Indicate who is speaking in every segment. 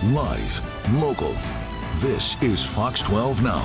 Speaker 1: Live, local. This is Fox 12 Now.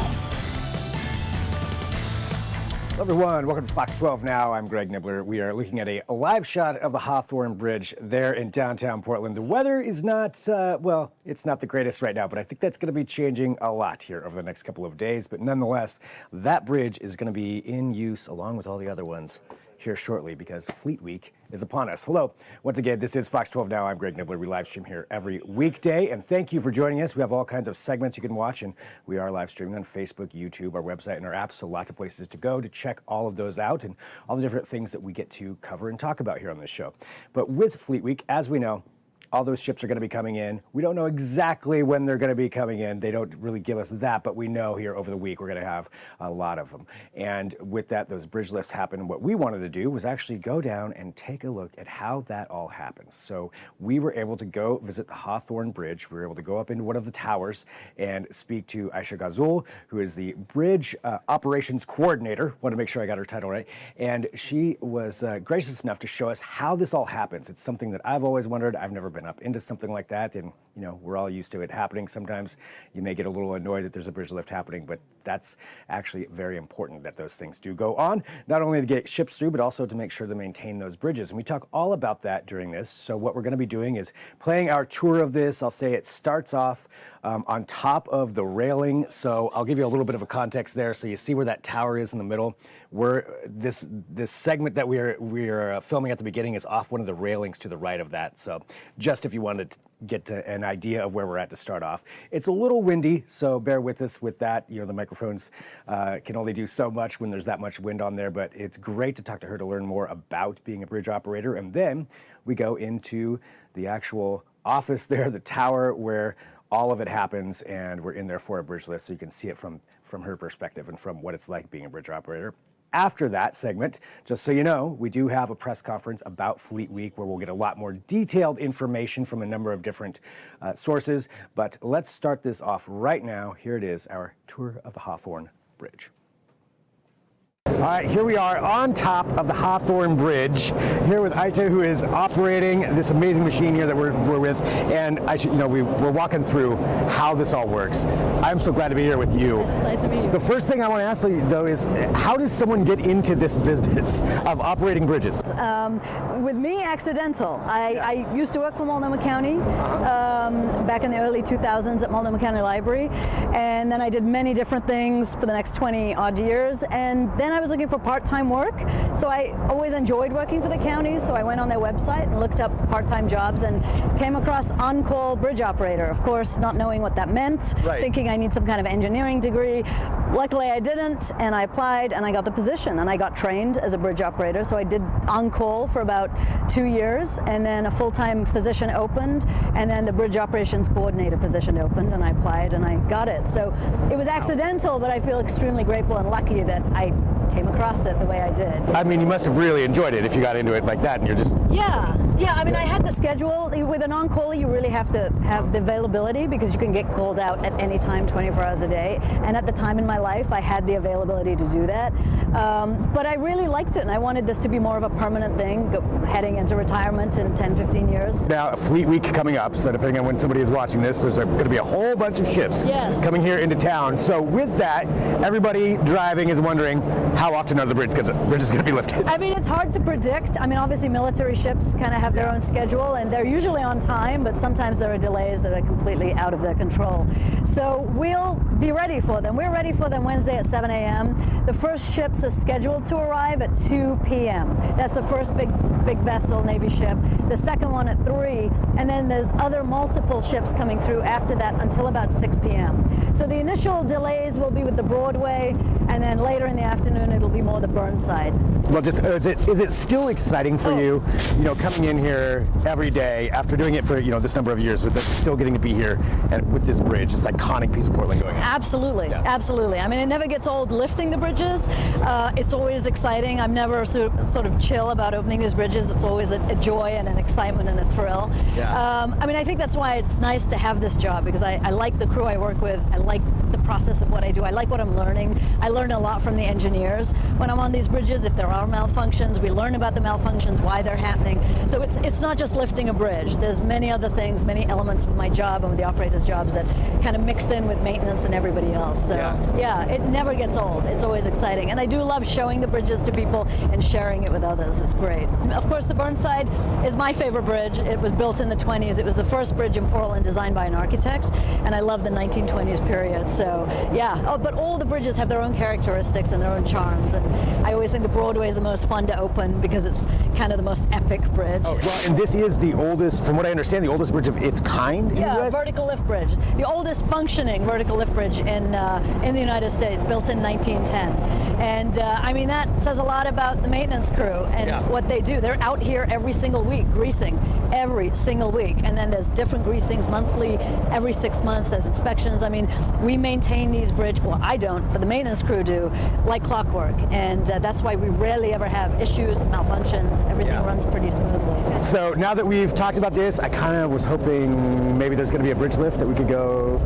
Speaker 2: Hello everyone, welcome to Fox 12 Now. I'm Greg Nibbler. We are looking at a live shot of the Hawthorne Bridge there in downtown Portland. The weather is not, well, it's not the greatest right now, but I think that's going to be changing a lot here over the next couple of days. But nonetheless, that bridge is going to be in use along with all the other ones here shortly because Fleet Week is upon us. Hello, once again, this is Fox 12 Now. I'm Greg Nibbler. We live stream here every weekday, and thank you for joining us. We have all kinds of segments you can watch, and we are live streaming on Facebook, YouTube, our website, and our app, so lots of places to go to check all of those out and all the different things that we get to cover and talk about here on this show. But with Fleet Week, as we know, all those ships are going to be coming in. We don't know exactly when they're going to be coming in. They don't really give us that, but we know here over the week we're going to have a lot of them. And with that, those bridge lifts happen. What we wanted to do was actually go down and take a look at how that all happens. So we were able to go visit the Hawthorne Bridge. We were able to go up into one of the towers and speak to Aysha Ghazoul, who is the bridge operations coordinator. Want to make sure I got her title right. And she was gracious enough to show us how this all happens. It's something that I've always wondered. I've never been up into something like that, and you know, we're all used to it happening. Sometimes you may get a little annoyed that there's a bridge lift happening, but that's actually very important that those things do go on, not only to get ships through, but also to make sure to maintain those bridges. And we talk all about that during this. So what we're going to be doing is playing our tour of this. I'll say it starts off on top of the railing. So I'll give you a little bit of a context there. So you see where that tower is in the middle. This segment that we are filming at the beginning is off one of the railings to the right of that. So just if you wanted to get to an idea of where we're at to start off. It's a little windy, so bear with us with that. You know, the microphones can only do so much when there's that much wind on there, but it's great to talk to her to learn more about being a bridge operator. And then we go into the actual office there, the tower, where all of it happens, and we're in there for a bridge lift, so you can see it from her perspective and from what it's like being a bridge operator. After that segment, just so you know, we do have a press conference about Fleet Week where we'll get a lot more detailed information from a number of different sources. But let's start this off right now. Here it is, our tour of the Hawthorne Bridge. All right, here we are on top of the Hawthorne Bridge, here with Aysha, who is operating this amazing machine here that we're with. And Aysha, you know, we're walking through how this all works. I'm so glad to be here with you.
Speaker 3: It's nice to meet you.
Speaker 2: The first thing I want to ask you, though, is how does someone get into this business of operating bridges?
Speaker 3: With me, accidental. I used to work for Multnomah County back in the early 2000s at Multnomah County Library, and then I did many different things for the next 20 odd years, and then I was looking for part-time work, so I always enjoyed working for the county, so I went on their website and looked up part-time jobs and came across on-call bridge operator, of course not knowing what that meant,
Speaker 2: right.
Speaker 3: Thinking I need some kind of engineering degree. Luckily I didn't, and I applied and I got the position, and I got trained as a bridge operator, so I did on-call for about 2 years, and then a full-time position opened, and then the bridge operations coordinator position opened, and I applied and I got it. So it was accidental, but I feel extremely grateful and lucky that I came across it the way I did.
Speaker 2: I mean, you must have really enjoyed it if you got into it like that and you're just...
Speaker 3: Yeah, I mean, I had the schedule. With an on-call, you really have to have the availability because you can get called out at any time, 24 hours a day. And at the time in my life, I had the availability to do that. But I really liked it, and I wanted this to be more of a permanent thing, heading into retirement in 10, 15 years.
Speaker 2: Now, Fleet Week coming up, so depending on when somebody is watching this, there's going to be a whole bunch of ships coming here into town. So with that, everybody driving is wondering, how often are the bridges going to be lifted?
Speaker 3: I mean, it's hard to predict. I mean, obviously military ships kind of have their own schedule, and they're usually on time, but sometimes there are delays that are completely out of their control. So we'll be ready for them. We're ready for them Wednesday at 7 a.m. The first ships are scheduled to arrive at 2 p.m. That's the first big vessel Navy ship. The second one at 3, and then there's other multiple ships coming through after that until about 6 p.m. So the initial delays will be with the Broadway, and then later in the afternoon it'll be more the Burnside.
Speaker 2: Well, just is it still exciting for you, coming in here every day after doing it for this number of years, but still getting to be here and with this bridge, this iconic piece of Portland going on?
Speaker 3: Absolutely, absolutely. I mean, it never gets old lifting the bridges. It's always exciting. I'm never sort of chill about opening these bridges. It's always a joy and an excitement and a thrill. I mean, I think that's why it's nice to have this job, because I like the crew I work with. I like the process of what I do. I like what I'm learning. I learn a lot from the engineers when I'm on these bridges. If there are malfunctions, we learn about the malfunctions, why they're happening. So it's not just lifting a bridge. There's many other things, many elements of my job and with the operators' jobs that kind of mix in with maintenance and everybody else. So yeah, it never gets old. It's always exciting. And I do love showing the bridges to people and sharing it with others. It's great. Of course, the Burnside is my favorite bridge. It was built in the 20s. It was the first bridge in Portland designed by an architect, and I love the 1920s period. So yeah, but all the bridges have their own characteristics and their own charms, and I always think the Broadway is the most fun to open because it's kind of the most epic bridge.
Speaker 2: Oh, well, and this is the oldest, from what I understand, the oldest bridge of its kind in the US?
Speaker 3: Vertical lift bridge. The oldest functioning vertical lift bridge in the United States, built in 1910. And I mean, that says a lot about the maintenance crew and what they do. They're out here every single week, greasing every single week. And then there's different greasings monthly, every 6 months, there's inspections. I mean, we maintain these bridges, well, I don't, but the maintenance crew do, like clockwork. And that's why we rarely ever have issues, malfunctions. Everything runs pretty smoothly.
Speaker 2: So now that we've talked about this, I kind of was hoping maybe there's going to be a bridge lift that we could go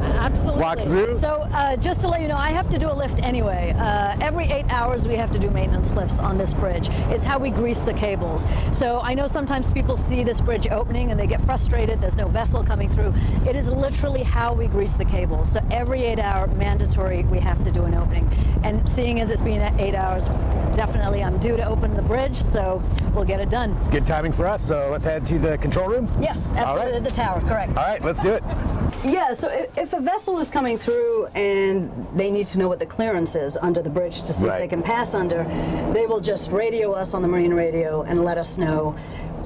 Speaker 2: walk through.
Speaker 3: So just to let you know, I have to do a lift anyway. Every 8 hours we have to do maintenance lifts on this bridge. It's how we grease the cables. So I know sometimes people see this bridge opening and they get frustrated. There's no vessel coming through. It is literally how we grease the cables. So every 8 hour mandatory we have to do an opening. And seeing as it's been 8 hours, definitely I'm due to open the bridge, so we'll get it done.
Speaker 2: It's good timing for us, so let's head to the control room?
Speaker 3: Yes, absolutely, the tower, correct.
Speaker 2: All right, let's do it.
Speaker 4: Yeah, so if a vessel is coming through and they need to know what the clearance is under the bridge to see if they can pass under, they will just radio us on the marine radio and let us know.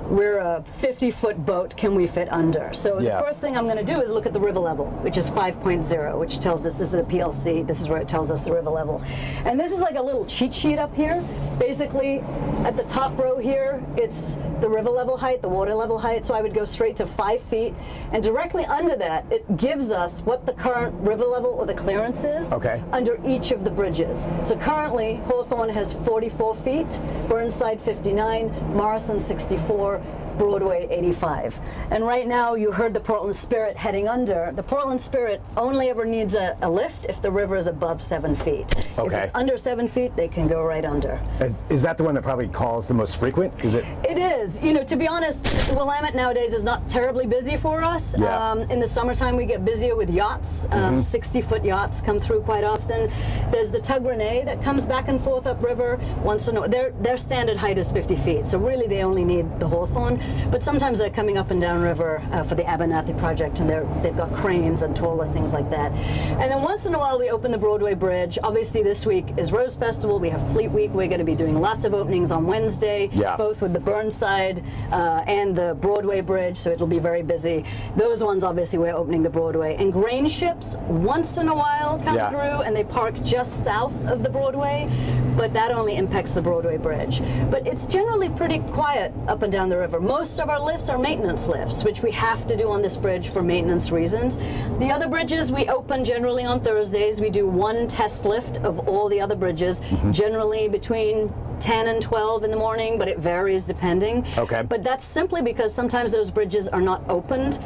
Speaker 4: We're a 50-foot boat, can we fit under? So the first thing I'm going to do is look at the river level, which is 5.0, which tells us this is a PLC. This is where it tells us the river level. And this is like a little cheat sheet up here. Basically, at the top row here, it's the river level height, the water level height. So I would go straight to 5 feet. And directly under that, it gives us what the current river level or the clearance is under each of the bridges. So currently, Hawthorne has 44 feet, Burnside 59, Morrison 64, Broadway 85. And right now you heard the Portland Spirit heading under. The Portland Spirit only ever needs a lift if the river is above 7 feet. If it's under 7 feet, they can go right under.
Speaker 2: Is that the one that probably calls the most frequent? Is it?
Speaker 4: It is. You know, to be honest, Willamette nowadays is not terribly busy for us. In the summertime we get busier with yachts. 60-foot yachts come through quite often. There's the Tug Renee that comes back and forth upriver once in a while. Their standard height is 50 feet, so really they only need the Hawthorne. But sometimes they're coming up and down river for the Abernathy project, and they've got cranes and taller things like that. And then once in a while we open the Broadway Bridge. Obviously this week is Rose Festival. We have Fleet Week. We're going to be doing lots of openings on Wednesday, both with the Burnside and the Broadway Bridge, so it'll be very busy. Those ones, obviously, we're opening the Broadway. And grain ships once in a while come through, and they park just south of the Broadway, but that only impacts the Broadway Bridge. But it's generally pretty quiet up and down the river. Most of our lifts are maintenance lifts, which we have to do on this bridge for maintenance reasons. The other bridges we open generally on Thursdays. We do one test lift of all the other bridges, generally between 10 and 12 in the morning, but it varies depending. But that's simply because sometimes those bridges are not opened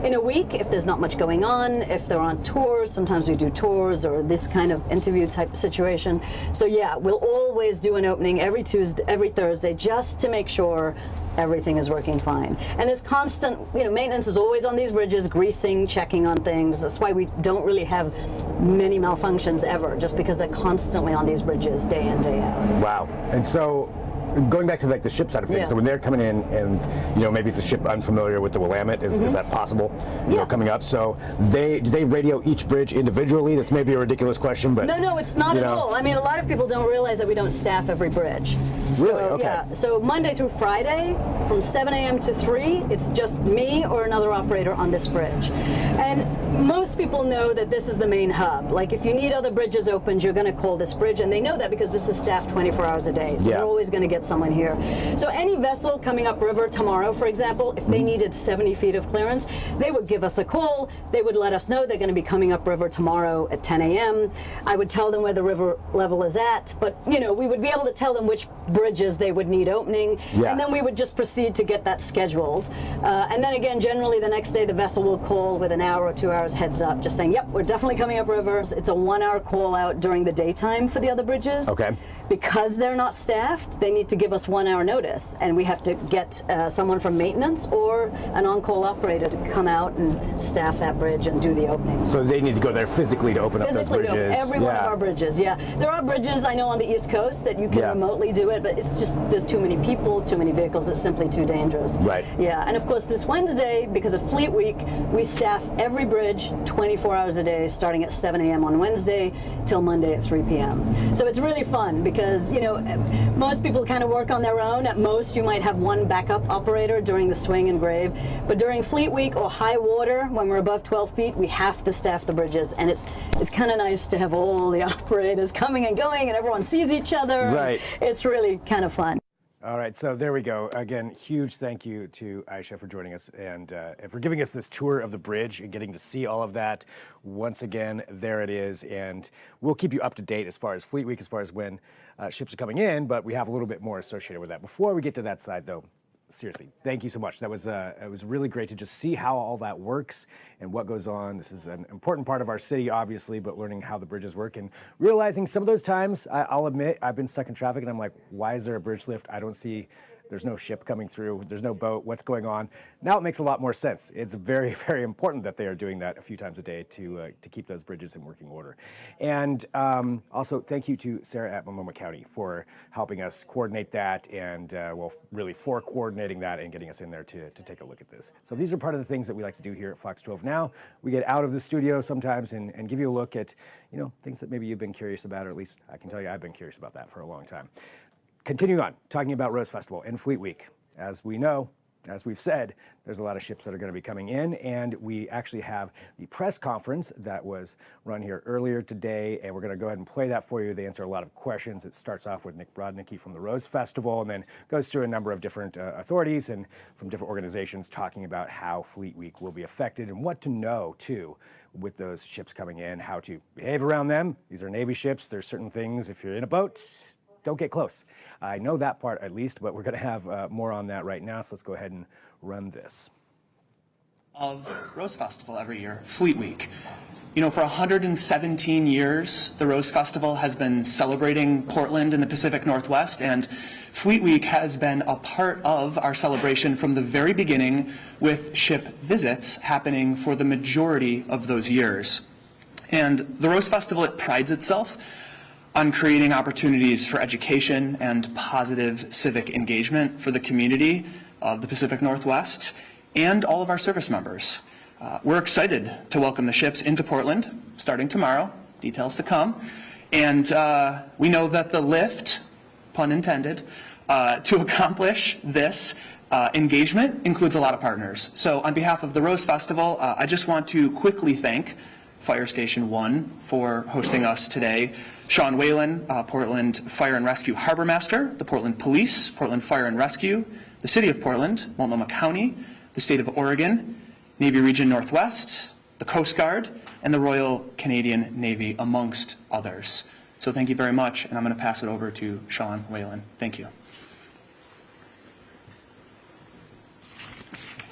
Speaker 4: in a week if there's not much going on, if they're on tours. Sometimes we do tours or this kind of interview type situation. So yeah, we'll always do an opening every Thursday just to make sure everything is working fine. And there's constant, maintenance is always on these bridges, greasing, checking on things. That's why we don't really have many malfunctions ever, just because they're constantly on these bridges day in, day out.
Speaker 2: Wow. And so going back to like the ship side of things, so when they're coming in and maybe it's a ship unfamiliar with the Willamette, is that possible? Coming up. So do they radio each bridge individually? That's maybe a ridiculous question, but
Speaker 4: no, it's not at all. I mean, a lot of people don't realize that we don't staff every bridge.
Speaker 2: Really? Okay.
Speaker 4: So Monday through Friday, from 7 a.m. to 3, it's just me or another operator on this bridge. And most people know that this is the main hub. Like if you need other bridges opened, you're going to call this bridge, and they know that because this is staffed 24 hours a day. So they're always going to get someone here. So any vessel coming upriver tomorrow, for example, if they needed 70 feet of clearance, they would give us a call. They would let us know they're going to be coming upriver tomorrow at 10 a.m. I would tell them where the river level is at, but we would be able to tell them which bridges they would need opening, and then we would just proceed to get that scheduled. And then again, generally the next day the vessel will call with an hour or 2 hours heads up, just saying, yep, we're definitely coming upriver. It's a 1 hour call out during the daytime for the other bridges.
Speaker 2: Okay.
Speaker 4: Because they're not staffed, they need to give us 1 hour notice, and we have to get someone from maintenance or an on-call operator to come out and staff that bridge and do the opening.
Speaker 2: So they need to go there physically to open up those bridges.
Speaker 4: Every one of our bridges, There are bridges, I know, on the East Coast that you can remotely do it, but it's just, there's too many people, too many vehicles, it's simply too dangerous.
Speaker 2: Right.
Speaker 4: Yeah, and of course this Wednesday, because of Fleet Week, we staff every bridge 24 hours a day, starting at 7 a.m. on Wednesday till Monday at 3 p.m. So it's really fun because, most people kind of work on their own. At most, you might have one backup operator during the swing and grave. But during Fleet Week or high water, when we're above 12 feet, we have to staff the bridges. And it's kind of nice to have all the operators coming and going and everyone sees each other.
Speaker 2: Right.
Speaker 4: It's really kind of fun.
Speaker 2: All right, so there we go. Again, huge thank you to Aysha for joining us and for giving us this tour of the bridge and getting to see all of that. Once again, there it is, and we'll keep you up to date as far as Fleet Week, as far as when ships are coming in, but we have a little bit more associated with that. Before we get to that side, though, seriously, thank you so much. That was it was really great to just see how all that works and what goes on. This is an important part of our city, obviously, but learning how the bridges work and realizing some of those times, I'll admit, I've been stuck in traffic and I'm like, why is there a bridge lift? I don't see, there's no ship coming through, there's no boat, what's going on? Now it makes a lot more sense. It's very, very important that they are doing that a few times a day to keep those bridges in working order. And also thank you to Sarah at Multnomah County for helping us coordinate that and really for coordinating that and getting us in there to take a look at this. So these are part of the things that we like to do here at Fox 12 Now. We get out of the studio sometimes and give you a look at things that maybe you've been curious about, or at least I can tell you I've been curious about that for a long time. Continuing on, talking about Rose Festival and Fleet Week. As we know, as we've said, there's a lot of ships that are going to be coming in, and we actually have the press conference that was run here earlier today, and we're going to go ahead and play that for you. They answer a lot of questions. It starts off with Nick Brodnicki from the Rose Festival, and then goes through a number of different authorities and from different organizations talking about how Fleet Week will be affected and what to know, too, with those ships coming in, how to behave around them. These are Navy ships. There's certain things, if you're in a boat, don't get close. I know that part at least, but we're going to have more on that right now, so let's go ahead and run this.
Speaker 5: Of Rose Festival every year, Fleet Week. For 117 years, the Rose Festival has been celebrating Portland and the Pacific Northwest, and Fleet Week has been a part of our celebration from the very beginning, with ship visits happening for the majority of those years. And the Rose Festival, it prides itself on creating opportunities for education and positive civic engagement for the community of the Pacific Northwest and all of our service members. We're excited to welcome the ships into Portland starting tomorrow, details to come. And we know that the lift, pun intended, to accomplish this engagement includes a lot of partners. So on behalf of the Rose Festival, I just want to quickly thank Fire Station 1 for hosting us today, Sean Whalen, Portland Fire and Rescue Harbor Master, the Portland Police, Portland Fire and Rescue, the City of Portland, Multnomah County, the State of Oregon, Navy Region Northwest, the Coast Guard, and the Royal Canadian Navy, amongst others. So thank you very much, and I'm going to pass it over to Sean Whalen. Thank you.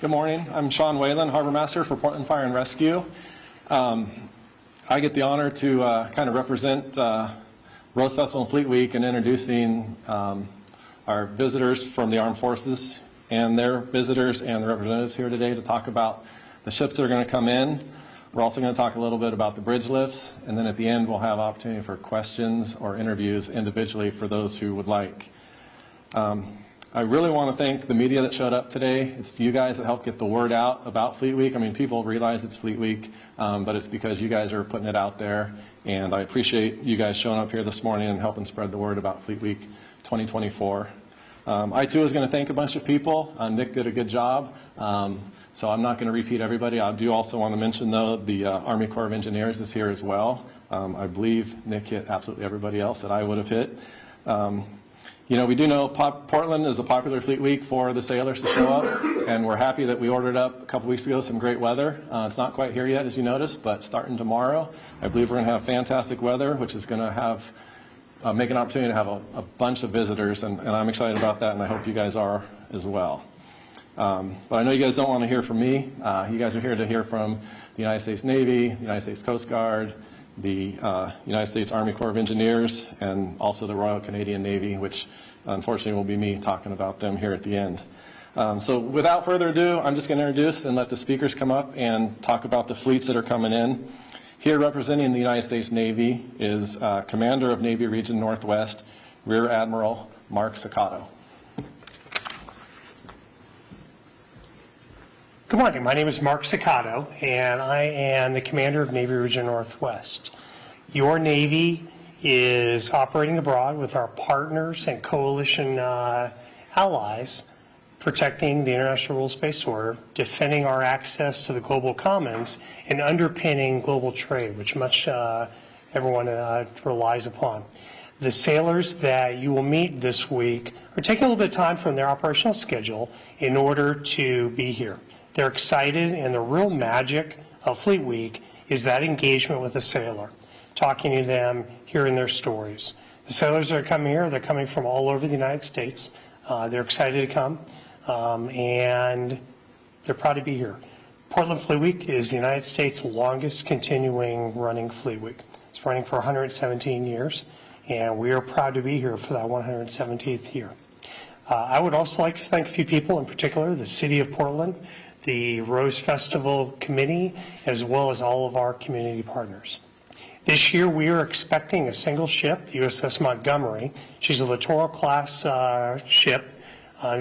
Speaker 6: Good morning. I'm Sean Whalen, Harbor Master for Portland Fire and Rescue. I get the honor to kind of represent Rose Festival and Fleet Week in introducing our visitors from the Armed Forces and their visitors and the representatives here today to talk about the ships that are going to come in. We're also going to talk a little bit about the bridge lifts, and then at the end we'll have opportunity for questions or interviews individually for those who would like. I really want to thank the media that showed up today. It's you guys that helped get the word out about Fleet Week. I mean, people realize it's Fleet Week, but it's because you guys are putting it out there. And I appreciate you guys showing up here this morning and helping spread the word about Fleet Week 2024. I too was going to thank a bunch of people. Nick did a good job. So I'm not going to repeat everybody. I do also want to mention, though, the Army Corps of Engineers is here as well. I believe Nick hit absolutely everybody else that I would have hit. You know, we do know Portland is a popular Fleet Week for the sailors to show up, and we're happy that we ordered up a couple weeks ago some great weather. It's not quite here yet, as you noticed, but starting tomorrow, I believe we're going to have fantastic weather, which is going to have make an opportunity to have a bunch of visitors, and I'm excited about that, and I hope you guys are as well. But I know you guys don't want to hear from me. You guys are here to hear from the United States Navy, the United States Coast Guard, the United States Army Corps of Engineers, and also the Royal Canadian Navy, which unfortunately will be me talking about them here at the end. So without further ado, I'm just going to introduce and let the speakers come up and talk about the fleets that are coming in. Here representing the United States Navy is Commander of Navy Region Northwest, Rear Admiral Mark Saccato.
Speaker 7: Good morning, my name is Mark Saccato, and I am the Commander of Navy Region Northwest. Your Navy is operating abroad with our partners and coalition allies, protecting the international rules-based order, defending our access to the global commons, and underpinning global trade, which much everyone relies upon. The sailors that you will meet this week are taking a little bit of time from their operational schedule in order to be here. They're excited, and the real magic of Fleet Week is that engagement with the sailor, talking to them, hearing their stories. The sailors that are coming here, they're coming from all over the United States. They're excited to come, and they're proud to be here. Portland Fleet Week is the United States' longest continuing running Fleet Week. It's running for 117 years, and we are proud to be here for that 117th year. I would also like to thank a few people, in particular the City of Portland, the Rose Festival Committee, as well as all of our community partners. This year we are expecting a single ship, the USS Montgomery. She's a Littoral class ship.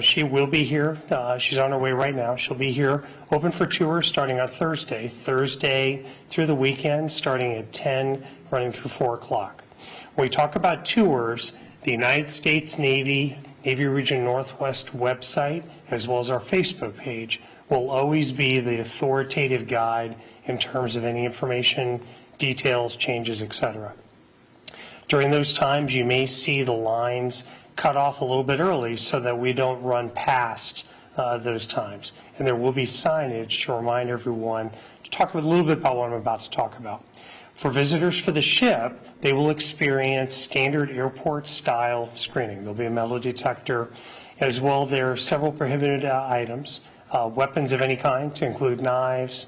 Speaker 7: She will be here. She's on her way right now. She'll be here open for tours starting on Thursday through the weekend, starting at 10, running through 4 o'clock. When we talk about tours, the United States Navy Region Northwest website, as well as our Facebook page, will always be the authoritative guide in terms of any information, details, changes, etc. During those times, you may see the lines cut off a little bit early so that we don't run past those times. And there will be signage to remind everyone to talk a little bit about what I'm about to talk about. For visitors for the ship, they will experience standard airport-style screening. There'll be a metal detector. As well, there are several prohibited items, weapons of any kind, to include knives,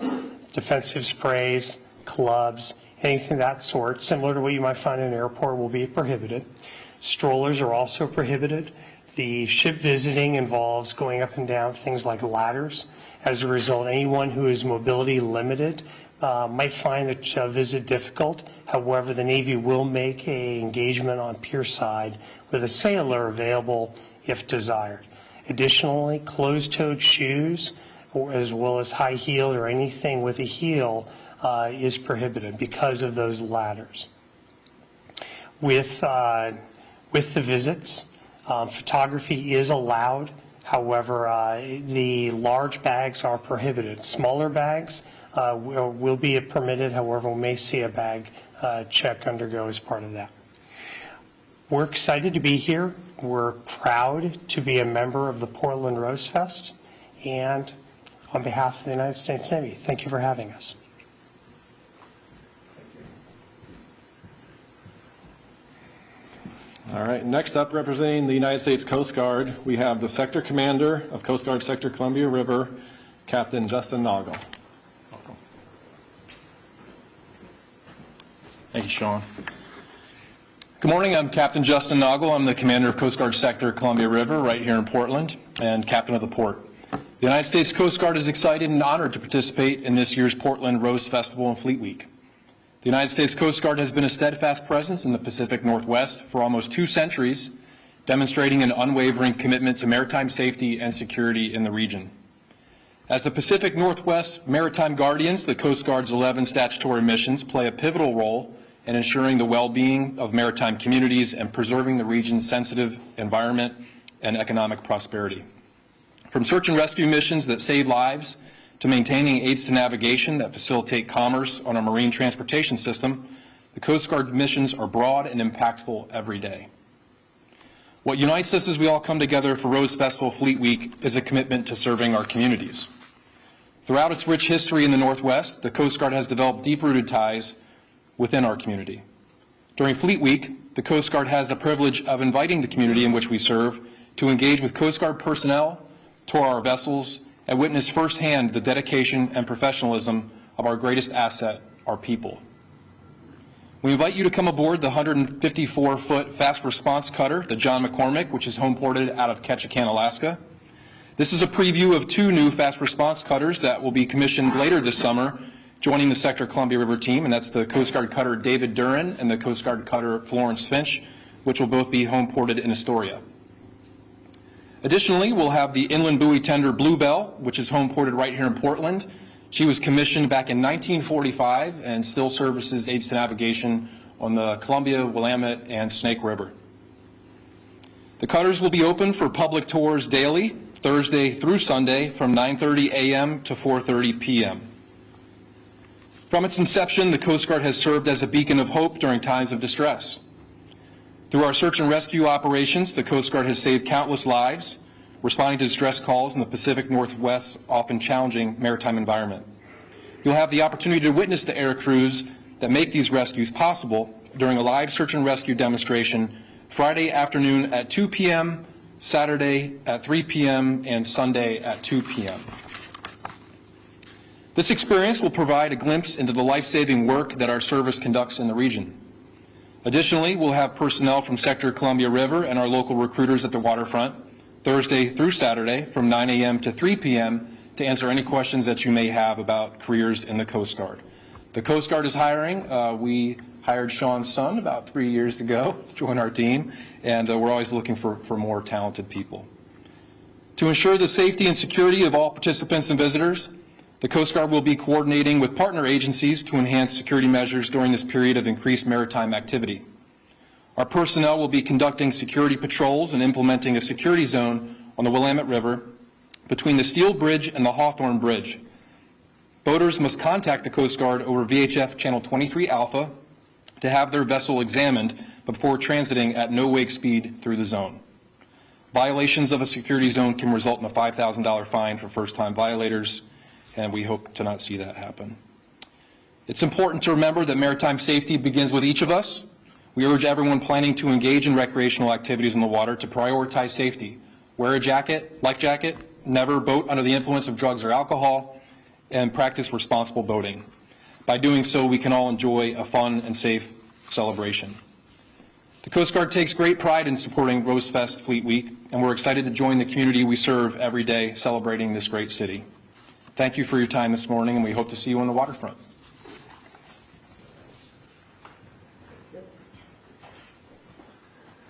Speaker 7: defensive sprays, clubs, anything of that sort, similar to what you might find in an airport, will be prohibited. Strollers are also prohibited. The ship visiting involves going up and down things like ladders. As a result, anyone who is mobility limited might find the visit difficult. However, the Navy will make an engagement on pier side with a sailor available if desired. Additionally, closed-toed shoes, as well as high heel or anything with a heel, is prohibited because of those ladders. With the visits, photography is allowed. However, the large bags are prohibited. Smaller bags will be permitted. However, we may see a bag check undergo as part of that. We're excited to be here. We're proud to be a member of the Portland Rose Fest. And on behalf of the United States Navy, thank you for having us.
Speaker 6: All right, next up, representing the United States Coast Guard, we have the Sector Commander of Coast Guard Sector Columbia River, Captain Justin Noggle. Welcome.
Speaker 8: Thank you, Sean. Good morning, I'm Captain Justin Noggle. I'm the Commander of Coast Guard Sector Columbia River right here in Portland and Captain of the Port. The United States Coast Guard is excited and honored to participate in this year's Portland Rose Festival and Fleet Week. The United States Coast Guard has been a steadfast presence in the Pacific Northwest for almost 2 centuries, demonstrating an unwavering commitment to maritime safety and security in the region. As the Pacific Northwest Maritime Guardians, the Coast Guard's 11 statutory missions play a pivotal role in ensuring the well-being of maritime communities and preserving the region's sensitive environment and economic prosperity. From search and rescue missions that save lives to maintaining aids to navigation that facilitate commerce on our marine transportation system, the Coast Guard missions are broad and impactful every day. What unites us as we all come together for Rose Festival Fleet Week is a commitment to serving our communities. Throughout its rich history in the Northwest, the Coast Guard has developed deep-rooted ties within our community. During Fleet Week, the Coast Guard has the privilege of inviting the community in which we serve to engage with Coast Guard personnel, tour our vessels, and witness firsthand the dedication and professionalism of our greatest asset, our people. We invite you to come aboard the 154-foot fast response cutter, the John McCormick, which is home ported out of Ketchikan, Alaska. This is a preview of 2 new fast response cutters that will be commissioned later this summer, joining the Sector Columbia River team, and that's the Coast Guard cutter David Duran and the Coast Guard cutter Florence Finch, which will both be home ported in Astoria. Additionally, we'll have the inland buoy tender Bluebell, which is home ported right here in Portland. She was commissioned back in 1945 and still services aids to navigation on the Columbia, Willamette, and Snake River. The cutters will be open for public tours daily, Thursday through Sunday, from 9:30 a.m. to 4:30 p.m. From its inception, the Coast Guard has served as a beacon of hope during times of distress. Through our search and rescue operations, the Coast Guard has saved countless lives, responding to distress calls in the Pacific Northwest's often challenging maritime environment. You'll have the opportunity to witness the air crews that make these rescues possible during a live search and rescue demonstration Friday afternoon at 2 p.m., Saturday at 3 p.m., and Sunday at 2 p.m. This experience will provide a glimpse into the life-saving work that our service conducts in the region. Additionally, we'll have personnel from Sector Columbia River and our local recruiters at the waterfront Thursday through Saturday from 9 a.m. to 3 p.m. to answer any questions that you may have about careers in the Coast Guard. The Coast Guard is hiring. We hired Sean's son about 3 years ago to join our team, and we're always looking for more talented people. To ensure the safety and security of all participants and visitors, the Coast Guard will be coordinating with partner agencies to enhance security measures during this period of increased maritime activity. Our personnel will be conducting security patrols and implementing a security zone on the Willamette River between the Steel Bridge and the Hawthorne Bridge. Boaters must contact the Coast Guard over VHF Channel 23 Alpha to have their vessel examined before transiting at no wake speed through the zone. Violations of a security zone can result in a $5,000 fine for first-time violators, and we hope to not see that happen. It's important to remember that maritime safety begins with each of us. We urge everyone planning to engage in recreational activities in the water to prioritize safety. Wear a jacket, life jacket, never boat under the influence of drugs or alcohol, and practice responsible boating. By doing so, we can all enjoy a fun and safe celebration. The Coast Guard takes great pride in supporting Rose Fest Fleet Week, and we're excited to join the community we serve every day celebrating this great city. Thank you for your time this morning, and we hope to see you on the waterfront.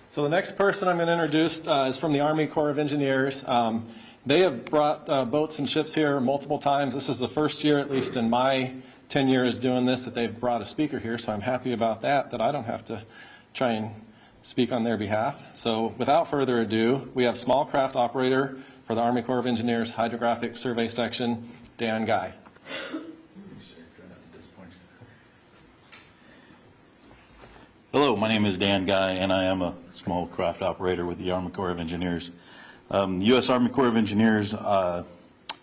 Speaker 6: So the next person I'm going to introduce is from the Army Corps of Engineers. They have brought boats and ships here multiple times. This is the first year, at least in my 10 years doing this, that they've brought a speaker here, so I'm happy about that I don't have to try and speak on their behalf. So without further ado, we have small craft operator for the Army Corps of Engineers Hydrographic Survey Section, Dan Guy.
Speaker 9: Hello, my name is Dan Guy, and I am a small craft operator with the Army Corps of Engineers. The U.S. Army Corps of Engineers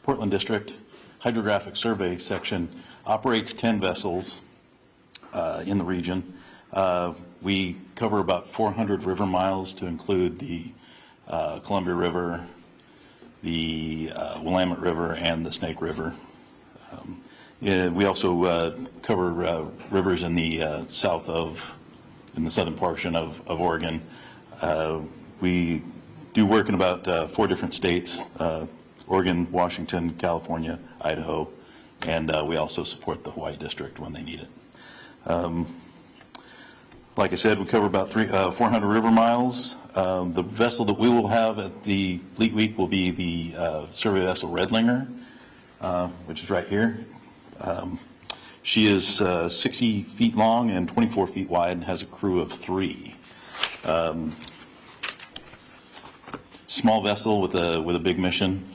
Speaker 9: Portland District Hydrographic Survey Section operates 10 vessels in the region. We cover about 400 river miles to include the Columbia River, the Willamette River, and the Snake River. We also cover rivers in the in the southern portion of Oregon. We do work in about 4 different states, Oregon, Washington, California, Idaho, and we also support the Hawaii District when they need it. Like I said, we cover about 400 river miles. The vessel that we will have at the Fleet Week will be the survey vessel Redlinger, which is right here. She is 60 feet long and 24 feet wide and has a crew of 3. Small vessel with a big mission.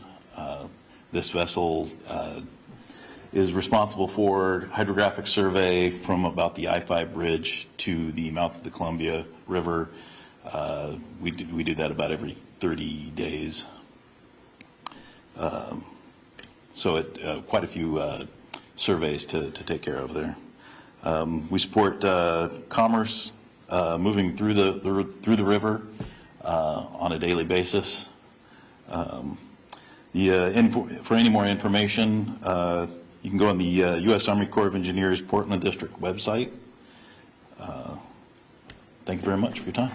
Speaker 9: This vessel is responsible for hydrographic survey from about the I-5 bridge to the mouth of the Columbia River, We do that about every 30 days. So quite a few surveys to take care of there. We support commerce moving through the river on a daily basis. For any more information, you can go on the U.S. Army Corps of Engineers Portland District website. Thank you very much for your time.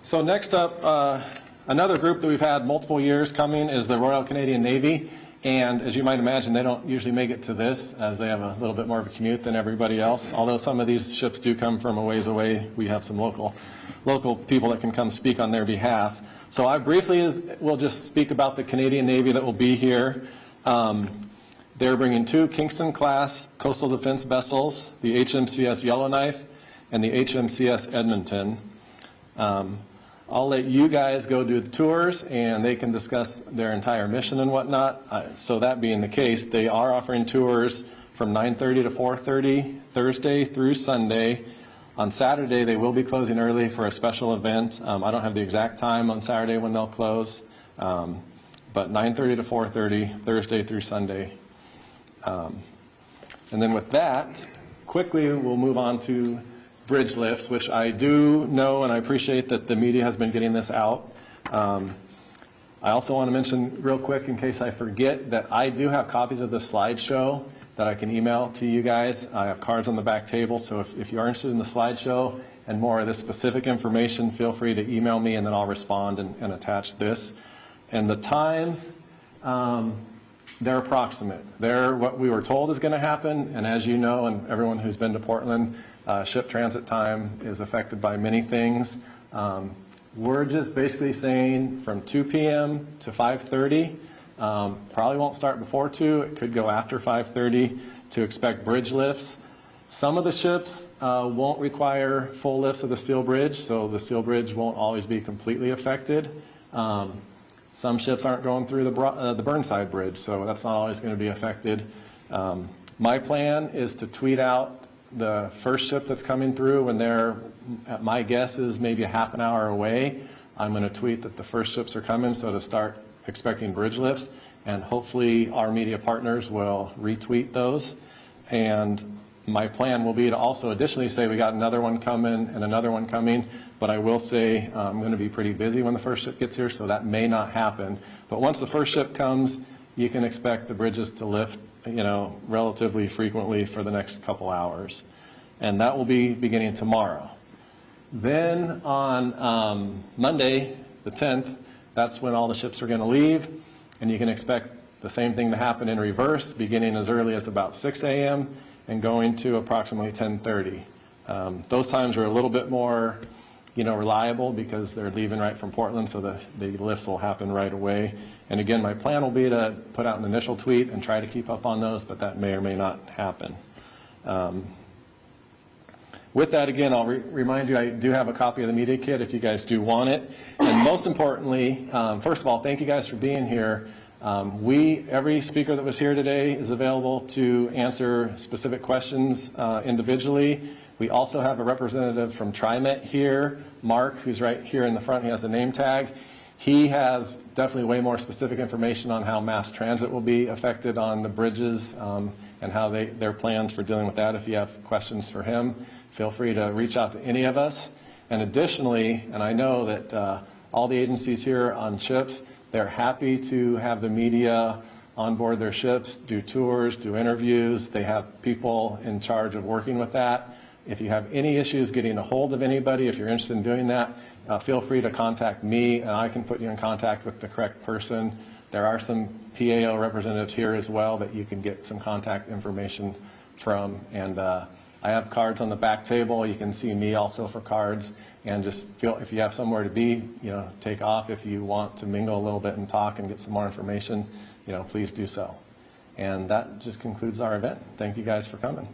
Speaker 6: So next up, another group that we've had multiple years coming is the Royal Canadian Navy. And as you might imagine, they don't usually make it to this, as they have a little bit more of a commute than everybody else. Although some of these ships do come from a ways away, we have some local people that can come speak on their behalf. So I briefly will just speak about the Canadian Navy that will be here. They're bringing 2 Kingston-class coastal defense vessels, the HMCS Yellowknife and the HMCS Edmonton. I'll let you guys go do the tours, and they can discuss their entire mission and whatnot. So that being the case, they are offering tours from 9:30 to 4:30, Thursday through Sunday. On Saturday, they will be closing early for a special event. I don't have the exact time on Saturday when they'll close, but 9:30 to 4:30, Thursday through Sunday. And then with that, quickly we'll move on to bridge lifts, which I do know and I appreciate that the media has been getting this out. I also want to mention real quick, in case I forget, that I do have copies of the slideshow that I can email to you guys. I have cards on the back table, so if you are interested in the slideshow and more of this specific information, feel free to email me and then I'll respond and attach this. And the times, they're approximate. They're what we were told is going to happen, and as you know, and everyone who's been to Portland, ship transit time is affected by many things. We're just basically saying from 2 p.m. to 5:30. Probably won't start before 2. It could go after 5:30 to expect bridge lifts. Some of the ships won't require full lifts of the steel bridge, so the steel bridge won't always be completely affected. Some ships aren't going through the Burnside Bridge, so that's not always going to be affected. My plan is to tweet out the first ship that's coming through when they're, my guess is maybe a half an hour away. I'm going to tweet that the first ships are coming, so to start expecting bridge lifts, and hopefully our media partners will retweet those. And my plan will be to also additionally say we got another one coming and another one coming, but I will say I'm going to be pretty busy when the first ship gets here, so that may not happen. But once the first ship comes, you can expect the bridges to lift, relatively frequently for the next couple hours. And that will be beginning tomorrow. Then on Monday, the 10th, that's when all the ships are going to leave, and you can expect the same thing to happen in reverse, beginning as early as about 6 a.m. and going to approximately 10:30. Those times are a little bit more, reliable because they're leaving right from Portland, so the lifts will happen right away. And again, my plan will be to put out an initial tweet and try to keep up on those, but that may or may not happen. With that, again, I'll remind you, I do have a copy of the media kit if you guys do want it. And most importantly, first of all, thank you guys for being here. Every speaker that was here today is available to answer specific questions individually. We also have a representative from TriMet here, Mark, who's right here in the front. He has a name tag. He has definitely way more specific information on how mass transit will be affected on the bridges and how their plans for dealing with that. If you have questions for him, feel free to reach out to any of us. And additionally, and I know that all the agencies here on ships, they're happy to have the media on board their ships, do tours, do interviews. They have people in charge of working with that. If you have any issues getting a hold of anybody, if you're interested in doing that, feel free to contact me, and I can put you in contact with the correct person. There are some PAO representatives here as well that you can get some contact information from. And I have cards on the back table. You can see me also for cards. And just if you have somewhere to be, take off. If you want to mingle a little bit and talk and get some more information, please do so. And that just concludes our event. Thank you guys for coming.